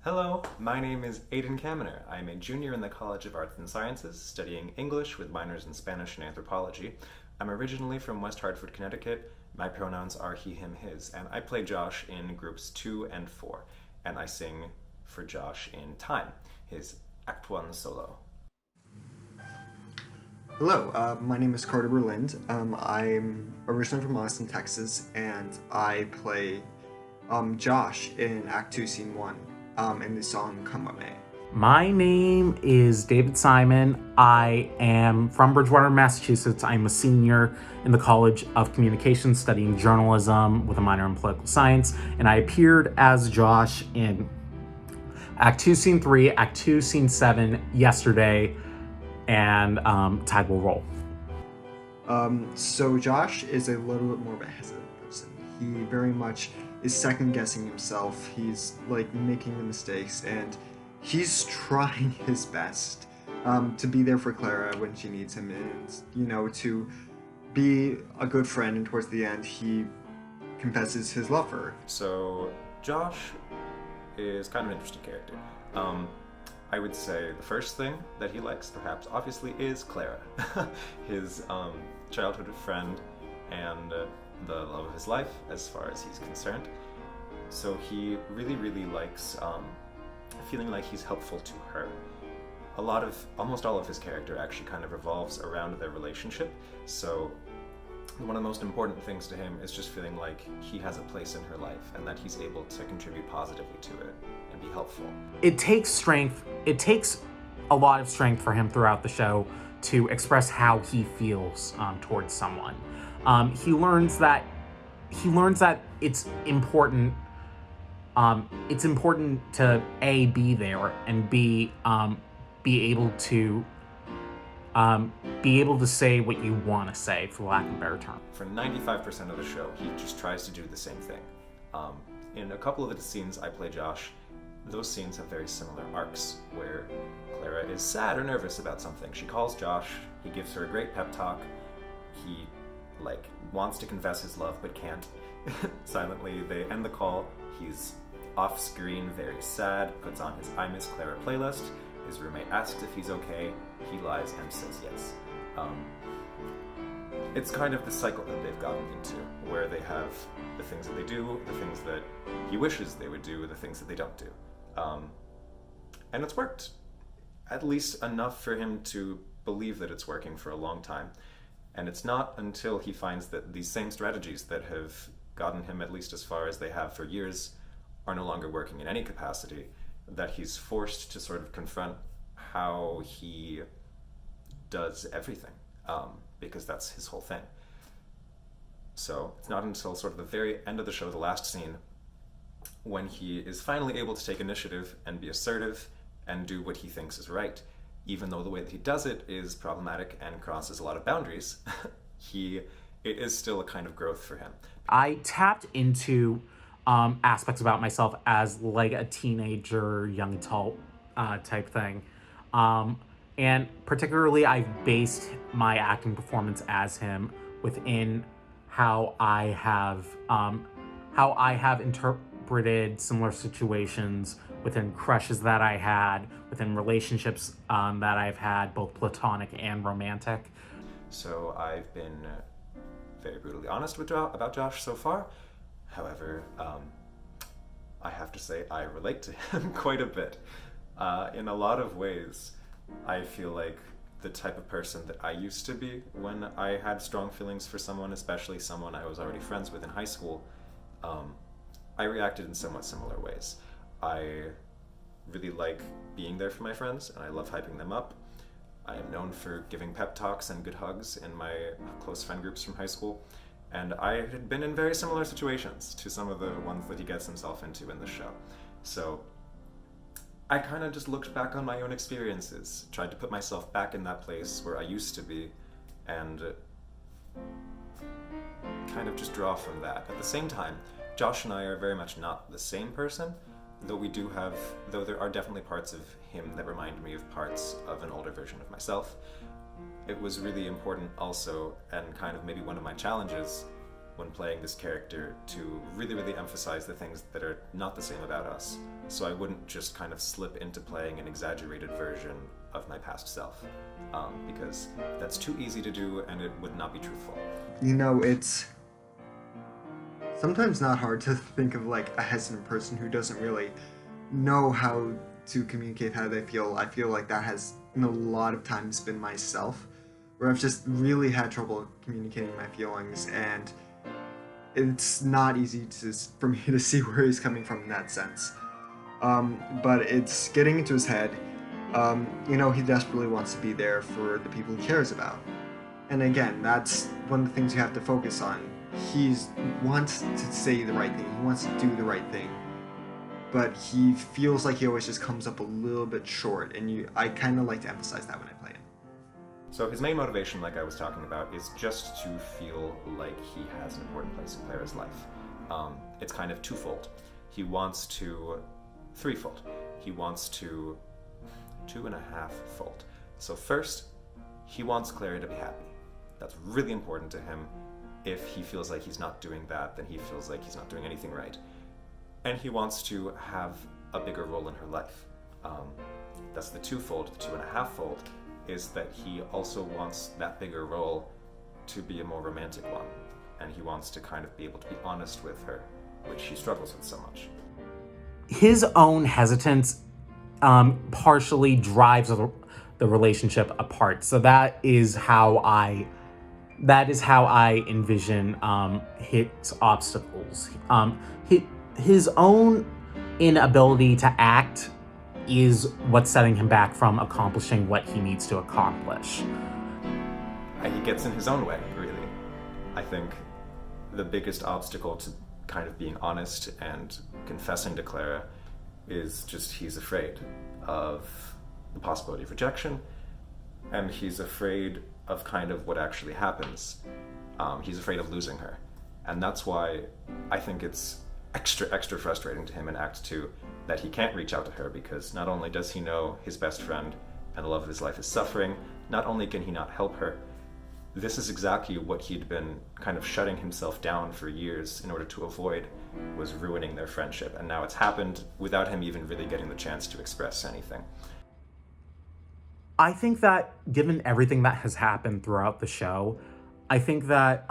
Hello, my name is Aidan Kaminer. I'm a junior in the College of Arts and Sciences, studying English with minors in Spanish and anthropology. I'm originally from West Hartford, Connecticut. My pronouns are he, him, his, and I play Josh in groups 2 and 4, and I sing for Josh in Time, his Act 1 solo. Hello, my name is Carter Berlind. I'm originally from Austin, Texas, and I play Josh in Act 2, Scene 1, in the song Come What May. My name is David Simon. I am from Bridgewater, Massachusetts. I'm a senior in the College of Communications studying journalism with a minor in political science, and I appeared as Josh in Act 2, Scene 3, Act 2, Scene 7 yesterday, and Tide Will Roll. So Josh is a little bit more of a hesitant person. He very much is second-guessing himself. He's like making the mistakes, and he's trying his best to be there for Clara when she needs him, and to be a good friend. And towards the end, he confesses his love for her. So, Josh is kind of an interesting character. I would say the first thing that he likes, perhaps, obviously, is Clara, his childhood friend and the love of his life, as far as he's concerned. So he really, really likes feeling like he's helpful to her. Almost all of his character actually kind of revolves around their relationship. So one of the most important things to him is just feeling like he has a place in her life and that he's able to contribute positively to it and be helpful. It takes strength. It takes a lot of strength for him throughout the show to express how he feels towards someone. He learns that it's important. It's important to A, be there, and B, be able to say what you want to say, for lack of a better term. For 95% of the show, he just tries to do the same thing. In a couple of the scenes I play Josh, those scenes have very similar arcs, where Clara is sad or nervous about something. She calls Josh, he gives her a great pep talk, he wants to confess his love but can't. Silently, they end the call, he's off screen, very sad, puts on his I Miss Clara playlist, his roommate asks if he's okay, he lies and says yes. It's kind of the cycle that they've gotten into, where they have the things that they do, the things that he wishes they would do, the things that they don't do. And it's worked. At least enough for him to believe that it's working for a long time. And it's not until he finds that these same strategies that have gotten him at least as far as they have for years are no longer working in any capacity, that he's forced to sort of confront how he does everything, because that's his whole thing. So it's not until sort of the very end of the show, the last scene, when he is finally able to take initiative and be assertive and do what he thinks is right, even though the way that he does it is problematic and crosses a lot of boundaries. It is still a kind of growth for him. I tapped into aspects about myself as like a teenager, young adult type thing. And particularly I've based my acting performance as him within how I have interpreted similar situations within crushes that I had, within relationships that I've had, both platonic and romantic. So I've been very brutally honest about Josh so far. However, I have to say I relate to him quite a bit. In a lot of ways, I feel like the type of person that I used to be when I had strong feelings for someone, especially someone I was already friends with in high school, I reacted in somewhat similar ways. I really like being there for my friends, and I love hyping them up. I am known for giving pep talks and good hugs in my close friend groups from high school. And I had been in very similar situations to some of the ones that he gets himself into in the show. So I kind of just looked back on my own experiences, tried to put myself back in that place where I used to be, and kind of just draw from that. At the same time, Josh and I are very much not the same person, though there are definitely parts of him that remind me of parts of an older version of myself. It was really important also, and kind of maybe one of my challenges, when playing this character to really, really emphasize the things that are not the same about us. So I wouldn't just kind of slip into playing an exaggerated version of my past self, because that's too easy to do and it would not be truthful. You know, it's sometimes not hard to think of like a hesitant person who doesn't really know how to communicate how they feel. I feel like that has, in a lot of times, been myself, where I've just really had trouble communicating my feelings, and it's not easy for me to see where he's coming from in that sense. But it's getting into his head. You know, he desperately wants to be there for the people he cares about. And again, that's one of the things you have to focus on. He wants to say the right thing, he wants to do the right thing, but he feels like he always just comes up a little bit short, and I kind of like to emphasize that when I play him. So his main motivation, like I was talking about, is just to feel like he has an important place in Clara's life. It's kind of twofold. He wants to... threefold. He wants to... 2.5-fold. So first, he wants Clara to be happy. That's really important to him. If he feels like he's not doing that, then he feels like he's not doing anything right. And he wants to have a bigger role in her life. That's the twofold. The 2.5-fold is that he also wants that bigger role to be a more romantic one. And he wants to kind of be able to be honest with her, which he struggles with so much. His own hesitance partially drives the relationship apart. So that is how I envision his obstacles. His own inability to act is what's setting him back from accomplishing what he needs to accomplish. He gets in his own way, really. I think the biggest obstacle to kind of being honest and confessing to Clara is just he's afraid of the possibility of rejection, and he's afraid of kind of what actually happens. He's afraid of losing her. And that's why I think it's extra frustrating to him in Act 2 that he can't reach out to her, because not only does he know his best friend and the love of his life is suffering, not only can he not help her, this is exactly what he'd been kind of shutting himself down for years in order to avoid, was ruining their friendship. And now it's happened without him even really getting the chance to express anything. I think that given everything that has happened throughout the show, I think that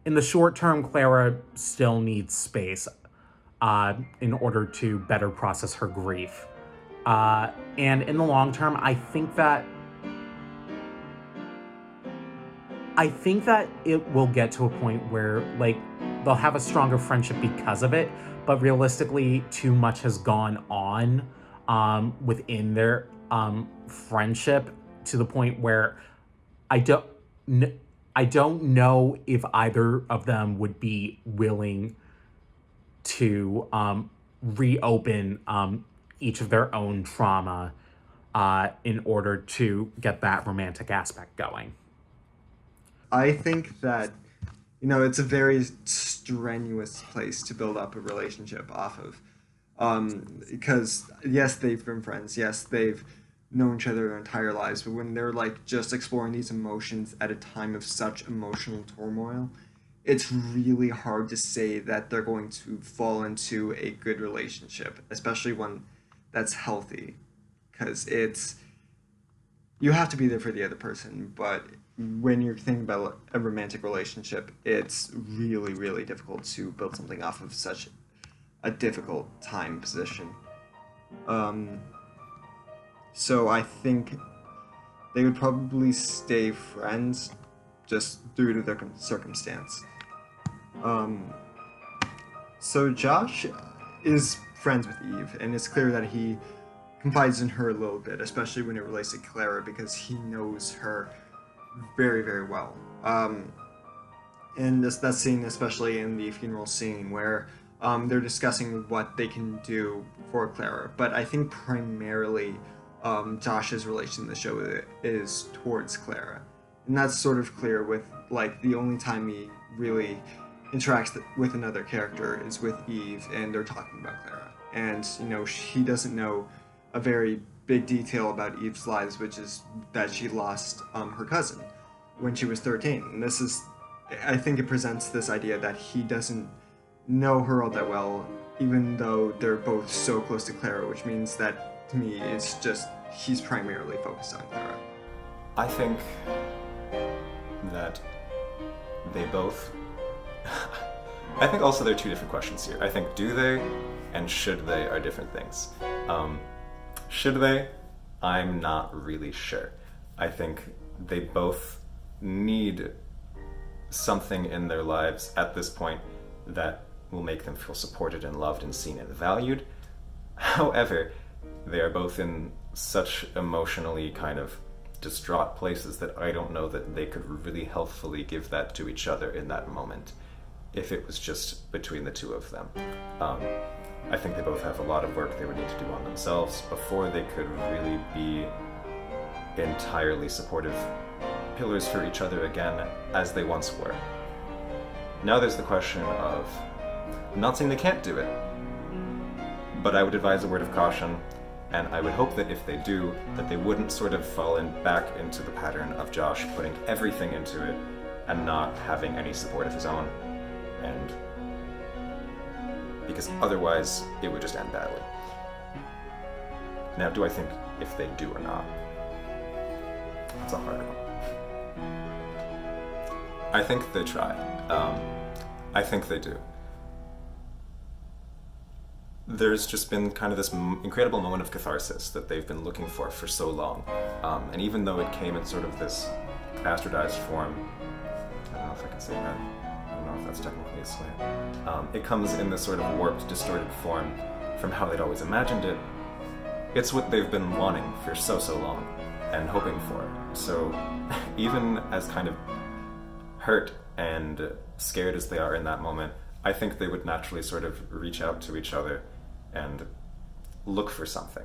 in the short term, Clara still needs space in order to better process her grief. And in the long term, I think that it will get to a point where, like, they'll have a stronger friendship because of it, but realistically, too much has gone on within their friendship to the point where I don't know if either of them would be willing to reopen each of their own trauma in order to get that romantic aspect going. I think that, you know, it's a very strenuous place to build up a relationship off of. Because, yes, they've been friends. Yes, they've known each other their entire lives. But when they're, like, just exploring these emotions at a time of such emotional turmoil, it's really hard to say that they're going to fall into a good relationship, especially one that's healthy. Because you have to be there for the other person, but when you're thinking about a romantic relationship, it's really, really difficult to build something off of such a difficult time position. So I think they would probably stay friends just due to their circumstance. So Josh is friends with Eve, and it's clear that he confides in her a little bit, especially when it relates to Clara, because he knows her very, very well. And that scene, especially in the funeral scene, where they're discussing what they can do for Clara. But I think primarily Josh's relation in the show is towards Clara. And that's sort of clear with, like, the only time he really interacts with another character is with Eve, and they're talking about Clara. And, you know, he doesn't know a very big detail about Eve's lives, which is that she lost her cousin when she was 13. And this is I think it presents this idea that he doesn't know her all that well, even though they're both so close to Clara, which means that to me it's just he's primarily focused on Clara. I think that they both. I think also there are two different questions here. I think do they and should they are different things. Should they? I'm not really sure. I think they both need something in their lives at this point that will make them feel supported and loved and seen and valued. However, they are both in such emotionally kind of distraught places that I don't know that they could really healthfully give that to each other in that moment if it was just between the two of them. I think they both have a lot of work they would need to do on themselves before they could really be entirely supportive pillars for each other again as they once were. Now there's the question of, I'm not saying they can't do it, but I would advise a word of caution, and I would hope that if they do, that they wouldn't sort of fall back into the pattern of Josh putting everything into it and not having any support of his own, and because otherwise it would just end badly. Now, do I think if they do or not? That's a hard one. I think they try. I think they do. There's just been kind of this incredible moment of catharsis that they've been looking for so long. And even though it came in sort of this bastardized form, I don't know if I can say that. I don't know if that's technically a swear. It comes in this sort of warped, distorted form from how they'd always imagined it. It's what they've been wanting for so long and hoping for. So even as kind of hurt and scared as they are in that moment, I think they would naturally sort of reach out to each other and look for something.